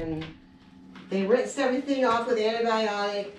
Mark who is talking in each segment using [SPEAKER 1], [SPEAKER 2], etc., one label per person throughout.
[SPEAKER 1] and they rinsed everything off with antibiotic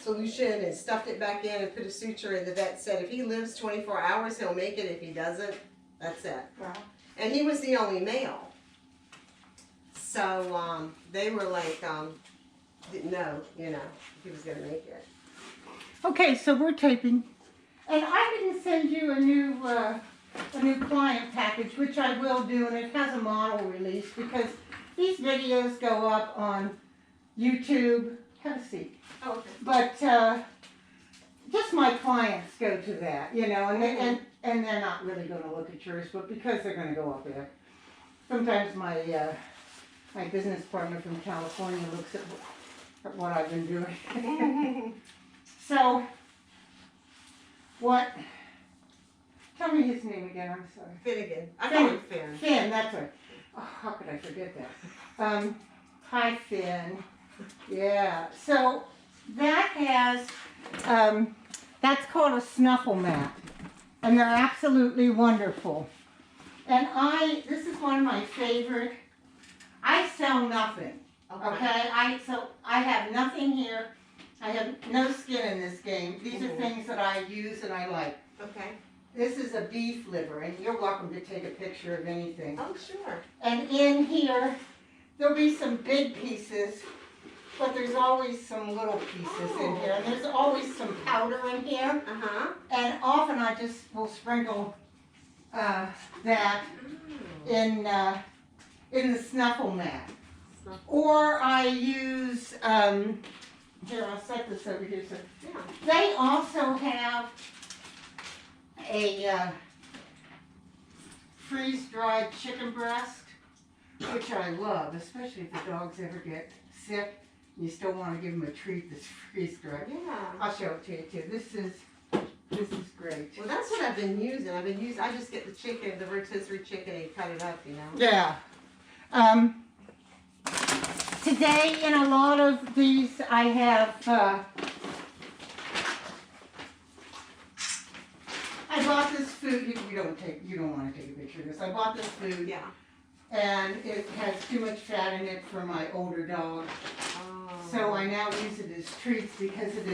[SPEAKER 1] solution and stuffed it back in and put a suture in. The vet said if he lives 24 hours, he'll make it. If he doesn't, that's it.
[SPEAKER 2] Wow.
[SPEAKER 1] And he was the only male. So they were like, didn't know, you know, if he was going to make it.
[SPEAKER 2] Okay, so we're taping. And I didn't send you a new client package, which I will do, and it has a model release because these videos go up on YouTube. Have a seat.
[SPEAKER 1] Oh, okay.
[SPEAKER 2] But just my clients go to that, you know, and they're not really going to look at yours, but because they're going to go up there. Sometimes my my business partner from California looks at what I've been doing. So, tell me his name again, I'm sorry.
[SPEAKER 1] Finnegan. I call him Finn.
[SPEAKER 2] Finn, that's right. Oh, how could I forget that? Hi, Finn. Yeah, so that has, that's called a Snuffle Mask, and they're absolutely wonderful. And this is one of my favorite. I sell nothing, okay? I have nothing here. I have no skin in this game. These are things that I use and I like.
[SPEAKER 1] Okay.
[SPEAKER 2] This is a beef liver, and you're welcome to take a picture of anything.
[SPEAKER 1] Oh, sure.
[SPEAKER 2] And in here, there'll be some big pieces, but there's always some little pieces in here. And there's always some powder in here.
[SPEAKER 1] Uh-huh.
[SPEAKER 2] And often I just will sprinkle that in the Snuffle Mask. Or I use, here, I'll set this over here. So
[SPEAKER 1] Yeah.
[SPEAKER 2] they also have a freeze-dried chicken breast, which I love, especially if the dogs ever get sick. You still want to give them a treat that's freeze-dried.
[SPEAKER 1] Yeah.
[SPEAKER 2] I'll show it to you too. This is great.
[SPEAKER 1] Well, that's what I've been using. I just get the chicken, the rotisserie chicken, and cut it up, you know.
[SPEAKER 2] Yeah. Today, in a lot of these, I have, I bought this food. You don't want to take a picture of this. I bought this food.
[SPEAKER 1] Yeah.
[SPEAKER 2] And it has too much fat in it for my older dog.
[SPEAKER 1] Oh.
[SPEAKER 2] So I now use it as treats because it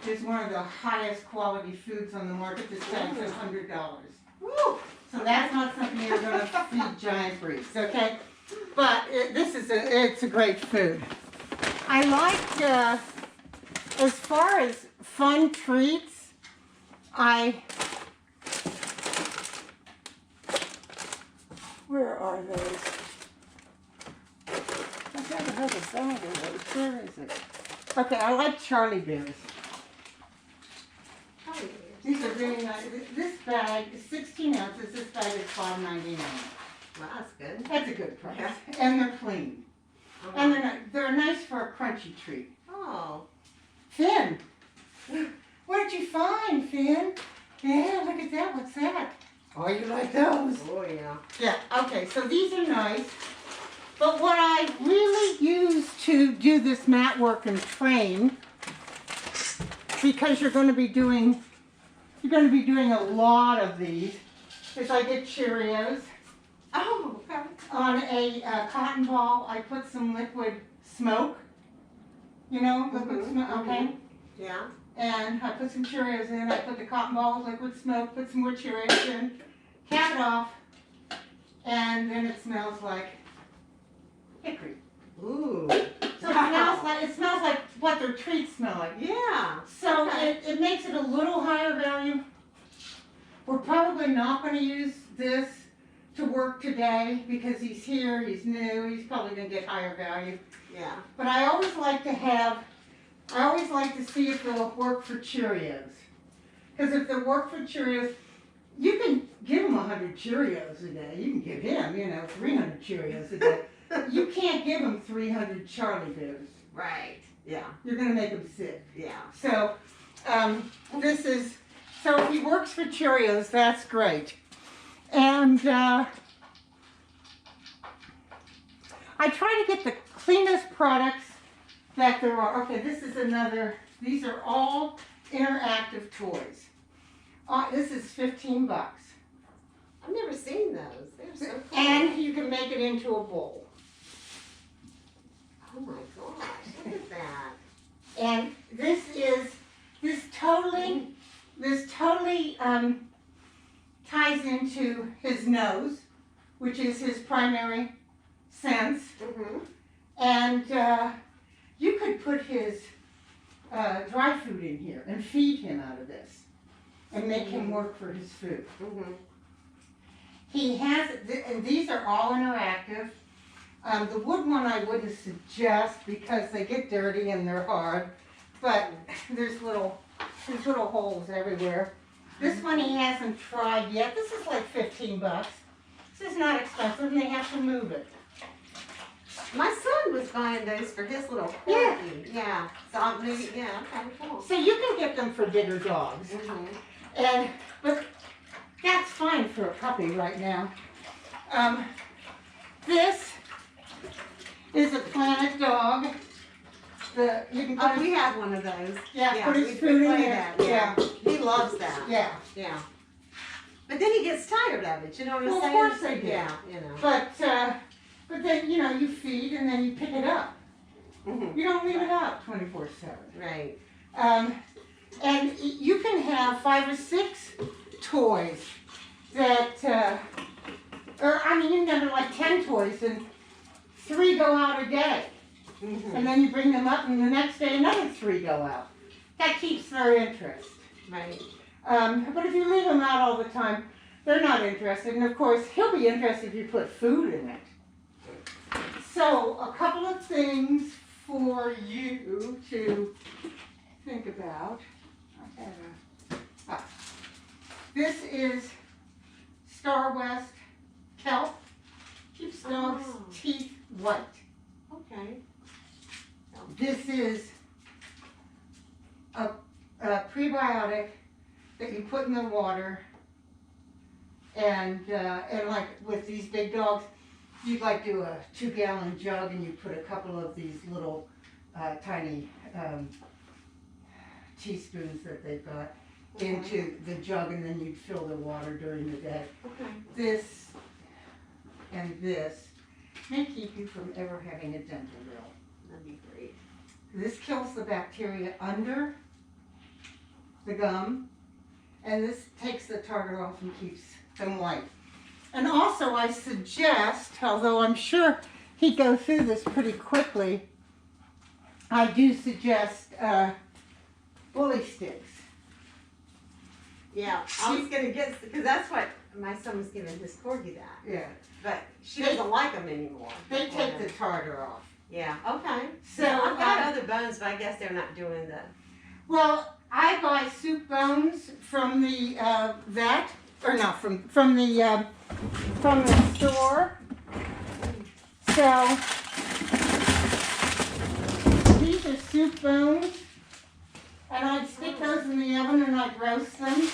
[SPEAKER 2] is one of the highest quality foods on the market. This tag's $100.
[SPEAKER 1] Woo!
[SPEAKER 2] So that's not something you're going to feed giant breeds, okay? But it's a great food. I like, as far as fun treats, where are those? I gotta have a bag of those. Where is it? Okay, I like Charlie Bears. These are really nice. This bag is 16 ounces. This bag is $5.99.
[SPEAKER 1] Well, that's good.
[SPEAKER 2] That's a good price. And they're clean. And they're nice for a crunchy treat.
[SPEAKER 1] Oh.
[SPEAKER 2] Finn, what did you find, Finn? Yeah, look at that. What's that? Oh, you like those?
[SPEAKER 1] Oh, yeah.
[SPEAKER 2] Yeah, okay, so these are nice. But what I really use to do this mat work and train, because you're going to be doing a lot of these, is I get Cheerios.
[SPEAKER 1] Oh, okay.
[SPEAKER 2] On a cotton ball, I put some liquid smoke. You know, liquid smoke, okay?
[SPEAKER 1] Yeah.
[SPEAKER 2] And I put some Cheerios in. I put the cotton ball with liquid smoke, put some more Cheerios in, cap it off, and then it smells like hickory.
[SPEAKER 1] Ooh.
[SPEAKER 2] So it smells like what their treats smell like.
[SPEAKER 1] Yeah.
[SPEAKER 2] So
[SPEAKER 1] Okay.
[SPEAKER 2] it makes it a little higher value. We're probably not going to use this to work today because he's here, he's new, he's probably going to get higher value.
[SPEAKER 1] Yeah.
[SPEAKER 2] But I always like to see if they'll work for Cheerios. Because if they work for Cheerios, you can give him 100 Cheerios a day. You can give him, 300 Cheerios a day. You can't give him 300 Charlie Bears.
[SPEAKER 1] Right. Yeah.
[SPEAKER 2] You're going to make him sick.
[SPEAKER 1] Yeah.
[SPEAKER 2] So, so if he works for Cheerios, that's great. And I try to get the cleanest products that there are. Okay, these are all interactive toys. This is $15.
[SPEAKER 1] I've never seen those. They're so cool.
[SPEAKER 2] And you can make it into a bowl. his nose, which is his primary sense.
[SPEAKER 1] Mm-hmm.
[SPEAKER 2] And you could put his dry food in here and feed him out of this and make him work for his food.
[SPEAKER 1] Mm-hmm.
[SPEAKER 2] He has, and these are all interactive. The wood one I wouldn't suggest because they get dirty and they're hard, but there's little holes everywhere. This one he hasn't tried yet. This is like 15 bucks. This is not expensive, and they have to move it.
[SPEAKER 1] My son was buying those for his little corgi. Yeah. So maybe, yeah, okay, cool.
[SPEAKER 2] So you can get them for bigger dogs,
[SPEAKER 1] Mm-hmm.
[SPEAKER 2] but that's fine for a puppy right now. This is a Planet dog. You can put
[SPEAKER 1] We have one of those.
[SPEAKER 2] put his food in
[SPEAKER 1] play
[SPEAKER 2] there.
[SPEAKER 1] that,
[SPEAKER 2] Yeah.
[SPEAKER 1] He loves that.
[SPEAKER 2] Yeah.
[SPEAKER 1] Yeah. But then he gets tired of it, you know what I'm
[SPEAKER 2] Well, of
[SPEAKER 1] saying?
[SPEAKER 2] course they do.
[SPEAKER 1] Yeah, you know.
[SPEAKER 2] But then, you feed and then you pick it up.
[SPEAKER 1] Mm-hmm.
[SPEAKER 2] You don't leave it out 24/7.
[SPEAKER 1] Right.
[SPEAKER 2] And you can have 5 or 6 toys that, you can have like 10 toys and 3 go out a day.
[SPEAKER 1] Mm-hmm.
[SPEAKER 2] And then you bring them up and the next day another 3 go out. That keeps their interest.
[SPEAKER 1] Right.
[SPEAKER 2] But if you leave them out all the time, they're not interested. And of course, he'll be interested if you put food in it. So, a couple of things for you to think about. This is Star West kelp. Keeps dogs' teeth white.
[SPEAKER 1] Okay.
[SPEAKER 2] This is a prebiotic that you put in the water, and like with these big dogs, you'd like do a 2-gallon jug, and you put a couple of these little tiny teaspoons that they've got into the jug, and then you'd fill the water during the day.
[SPEAKER 1] Okay.
[SPEAKER 2] This and this may keep you from ever having a dental bill.
[SPEAKER 1] That'd be great.
[SPEAKER 2] This kills the bacteria under the gum, and this takes the tartar off and keeps them white. And also I suggest, although I'm sure he'd go through this pretty quickly, I do suggest bully sticks.
[SPEAKER 1] Yeah, I was gonna get, because that's what my son was giving his corgi that.
[SPEAKER 2] Yeah.
[SPEAKER 1] But she doesn't like them anymore.
[SPEAKER 2] They take the tartar off.
[SPEAKER 1] Yeah, okay.
[SPEAKER 2] So,
[SPEAKER 1] So I've got other bones, but I guess they're not doing the.
[SPEAKER 2] Well, I buy soup bones from the vet, or not from the store. So these are soup bones, and I'd stick those in the oven and I'd roast them,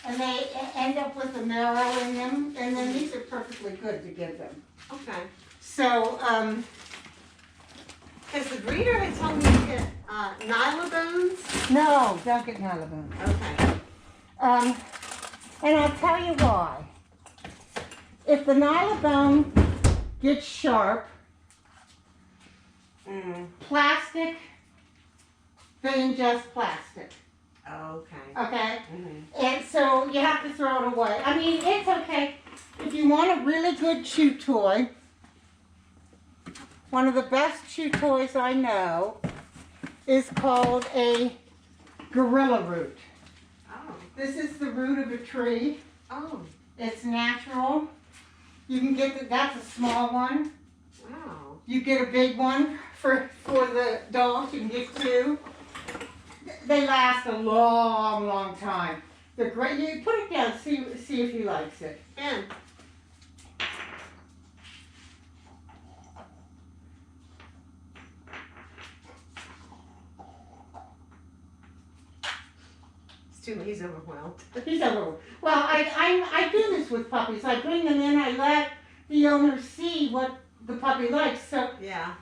[SPEAKER 2] and they end up with the marrow in them, and then these are perfectly good to give them.
[SPEAKER 1] Okay.
[SPEAKER 2] So
[SPEAKER 1] Because the breeder had told me to get nyla bones.
[SPEAKER 2] no, don't get nyla bones.
[SPEAKER 1] Okay.
[SPEAKER 2] And I'll tell you why. If the nyla bone gets sharp, plastic, they ingest plastic.
[SPEAKER 1] Okay.
[SPEAKER 2] Okay?
[SPEAKER 1] Mm-hmm.
[SPEAKER 2] And so you have to throw it away. I mean, it's okay. If you want a really good chew toy, one of the best chew toys I know is called a gorilla root.
[SPEAKER 1] Oh.
[SPEAKER 2] This is the root of a tree.
[SPEAKER 1] Oh.
[SPEAKER 2] It's natural. You can get that's a small one.
[SPEAKER 1] Wow.
[SPEAKER 2] You get a big one for the dogs. You can get 2. They last a long, long time. They're great. You put it down, see if he likes it.
[SPEAKER 1] Ben. He's overwhelmed.
[SPEAKER 2] He's overwhelmed. Well, I do this with puppies. I bring them in. I let the owner see what the puppy likes. So
[SPEAKER 1] Yeah.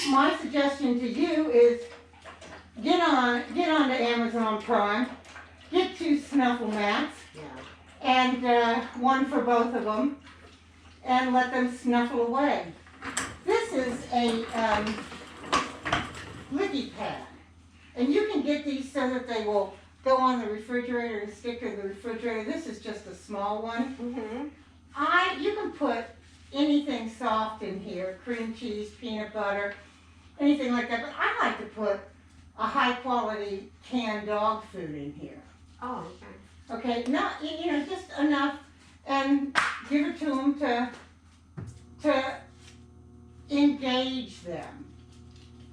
[SPEAKER 2] my suggestion to you is get on to Amazon Prime, get 2 Snuffle Masks,
[SPEAKER 1] Yeah.
[SPEAKER 2] and one for both of them, and let them snuffle away. This is a licky pad, and you can get these so that they will go on the refrigerator and stick to the refrigerator. This is just a small one,
[SPEAKER 1] Mm-hmm.
[SPEAKER 2] you can put anything soft in here, cream cheese, peanut butter, anything like that, but I like to put a high quality canned dog food in here.
[SPEAKER 1] Oh, okay.
[SPEAKER 2] Okay, not, just enough, and give it to them to engage them.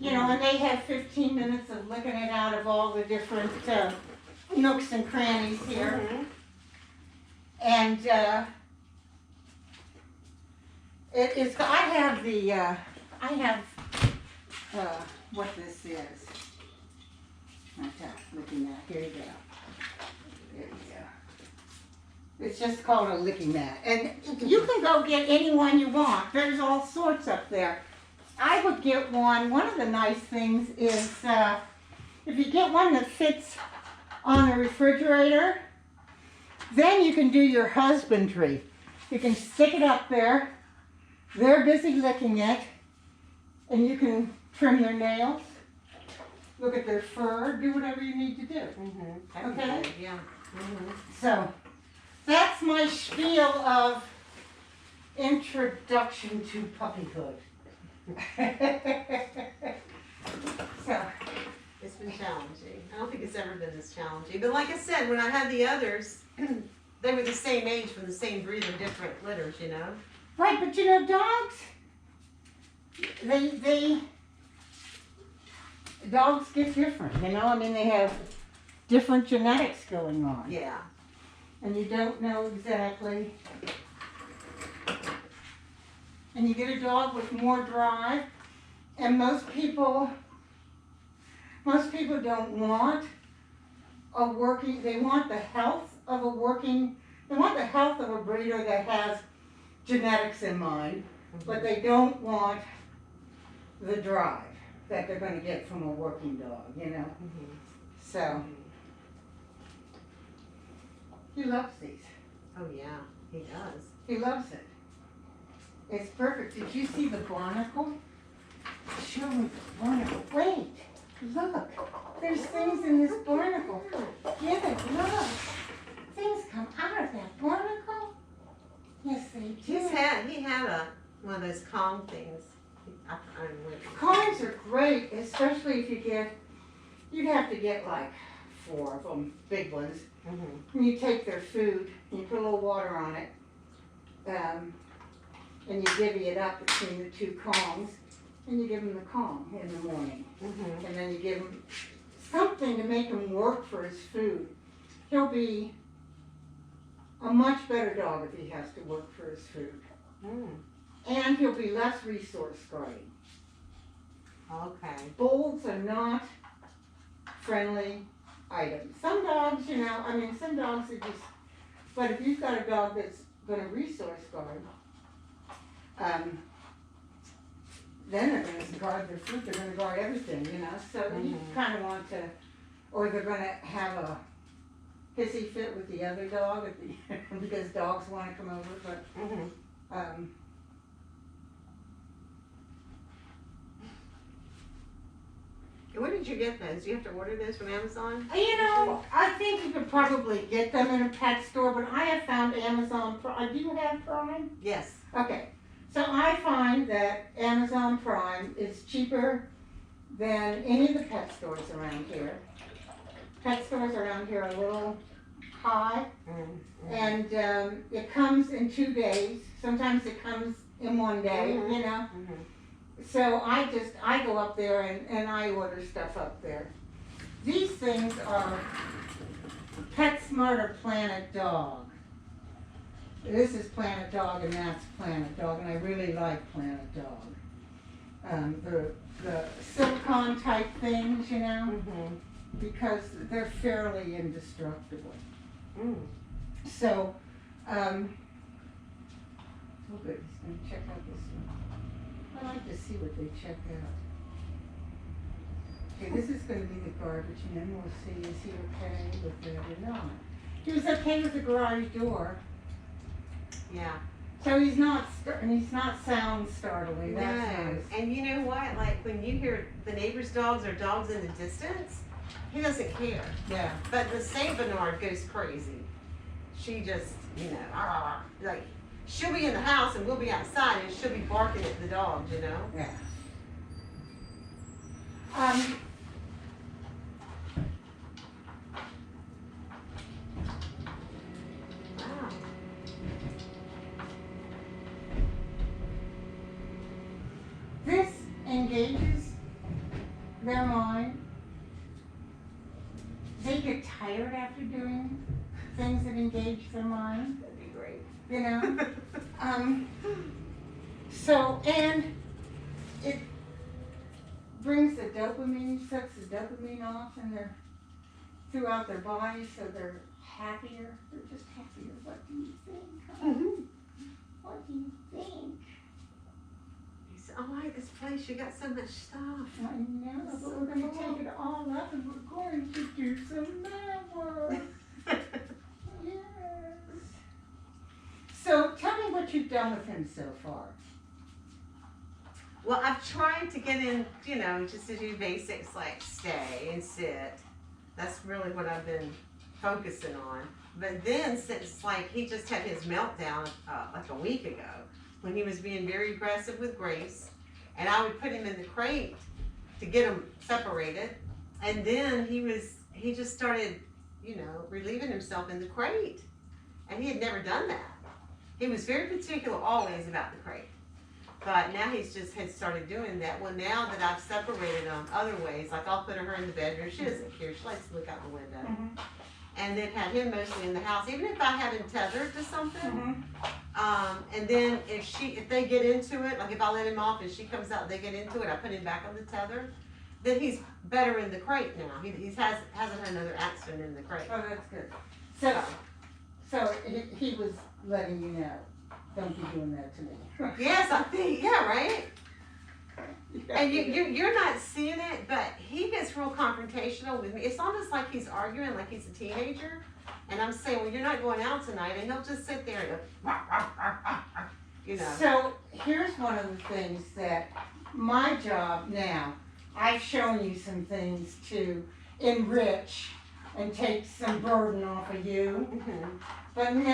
[SPEAKER 2] And they have 15 minutes of licking it out of all the different nooks and crannies here.
[SPEAKER 1] Mm-hmm.
[SPEAKER 2] And I have what this is. Looking mat. Here you go. There you go. It's just called a licking mat. And you can go get any one you want. There's all sorts up there. I would get one. One of the nice things is if you get one that fits on the refrigerator, then you can do your husbandry. You can stick it up there. They're busy licking it. And you can trim their nails, look at their fur, do whatever you need to do.
[SPEAKER 1] Mm-hmm.
[SPEAKER 2] Okay?
[SPEAKER 1] Yeah. Mm-hmm.
[SPEAKER 2] So, that's my spiel of introduction to puppyhood. So,
[SPEAKER 1] It's been challenging. I don't think it's ever been this challenging. But like I said, when I had the others, they were the same age from the same breed of different litters,
[SPEAKER 2] right, but dogs, dogs get different, I mean, they have different genetics going on.
[SPEAKER 1] Yeah.
[SPEAKER 2] And you don't know exactly. And you get a dog with more drive, and most people don't want they want the health of a breeder that has genetics in mind, but they don't want the drive that they're going to get from a working dog,
[SPEAKER 1] Mm-hmm.
[SPEAKER 2] So, he loves these.
[SPEAKER 1] Oh yeah, he does.
[SPEAKER 2] He loves it. It's perfect. Did you see the barnacle? Show me the barnacle. Wait, look. There's things in this barnacle. Give it, look. Things come out of that barnacle. Yes, they do.
[SPEAKER 1] He had one of those Kong things. I don't know.
[SPEAKER 2] Kongs are great, especially if you'd have to get like 4 of them, big ones.
[SPEAKER 1] Mm-hmm.
[SPEAKER 2] And you take their food, and you put a little water on it, and you divvy it up between the 2 Kongs, and you give him the Kong in the morning.
[SPEAKER 1] Mm-hmm.
[SPEAKER 2] And then you give him something to make him work for his food. He'll be a much better dog if he has to work for his food.
[SPEAKER 1] Mm.
[SPEAKER 2] And he'll be less resource guarding.
[SPEAKER 1] Okay.
[SPEAKER 2] Bulls are not friendly items. Some dogs, some dogs are just, but if you've got a dog that's going to resource guard, then they're going to guard their food, they're going to guard everything, so you kind of want to, or they're going to have a hissy fit with the other dog because dogs want to come over, but
[SPEAKER 1] Where did you get those? Do you have to order those from Amazon?
[SPEAKER 2] I think you could probably get them in a pet store, but I have found Amazon Prime. Do you have Prime?
[SPEAKER 1] Yes.
[SPEAKER 2] Okay. So I find that Amazon Prime is cheaper than any of the pet stores around here. Pet stores around here are a little high, and it comes in 2 days. Sometimes it comes in 1 day,
[SPEAKER 1] Mm-hmm.
[SPEAKER 2] So I go up there and I order stuff up there. These things are PetSmart or Planet Dog. This is Planet Dog and that's Planet Dog, and I really like Planet Dog. The silicone type things, because they're fairly indestructible.
[SPEAKER 1] Mm.
[SPEAKER 2] So, oh good, he's going to check out this one. I like to see what they check out. Okay, this is going to be the garbage, and then we'll see, is he okay with it or not? He was okay with the garage door.
[SPEAKER 1] Yeah.
[SPEAKER 2] So he's not sound startling.
[SPEAKER 1] No.
[SPEAKER 2] That's nice.
[SPEAKER 1] And you know what? Like when you hear the neighbor's dogs or dogs in the distance, he doesn't care.
[SPEAKER 2] Yeah.
[SPEAKER 1] But the Saint Bernard goes crazy. She just, like, she'll be in the house and we'll be outside and she'll be barking at the dogs, you know?
[SPEAKER 2] Yeah.
[SPEAKER 1] Wow.
[SPEAKER 2] This engages their mind. They get tired after doing things that engage their mind,
[SPEAKER 1] That'd be great.
[SPEAKER 2] you know? And it brings the dopamine, sets the dopamine off throughout their body, so they're happier. They're just happier. What do you think?
[SPEAKER 1] Mm-hmm.
[SPEAKER 2] What do you think?
[SPEAKER 1] He said, I like this place, you got so much stuff.
[SPEAKER 2] I know, but
[SPEAKER 1] So
[SPEAKER 2] we're going to
[SPEAKER 1] cool.
[SPEAKER 2] take it all up and we're going to do some lab work. Yes. So tell me what you've done with him so far.
[SPEAKER 1] Well, I've tried to get in, you know, just to do basics like stay and sit. That's really what I've been focusing on. But then since like he just had his meltdown like a week ago when he was being very aggressive with Grace, and I would put him in the crate to get him separated, and then he just started, you know, relieving himself in the crate, and he had never done that. He was very particular always about the crate. But now he's just had started doing that. Well, now that I've separated them other ways, like I'll put her in the bedroom. She doesn't care. She likes to look out the window.
[SPEAKER 2] Mm-hmm.
[SPEAKER 1] And then have him mostly in the house, even if I have him tethered to something.
[SPEAKER 2] Mm-hmm.
[SPEAKER 1] And then if they get into it, like if I let him off and she comes out, they get into it, I put him back on the tether. Then he's better in the crate now. He hasn't had another accident in the crate.
[SPEAKER 2] Oh, that's good. So he was letting you know, don't be doing that to me.
[SPEAKER 1] Yes, I think, yeah, right?
[SPEAKER 2] Yeah.
[SPEAKER 1] And you're not seeing it, but he gets real confrontational with me. It's almost like he's arguing like he's a teenager. And I'm saying, well, you're not going out tonight. And he'll just sit there and go, you know.
[SPEAKER 2] So here's one of the things that my job now, I've shown you some things to enrich and take some burden off of you.
[SPEAKER 1] Mhm.
[SPEAKER 2] But now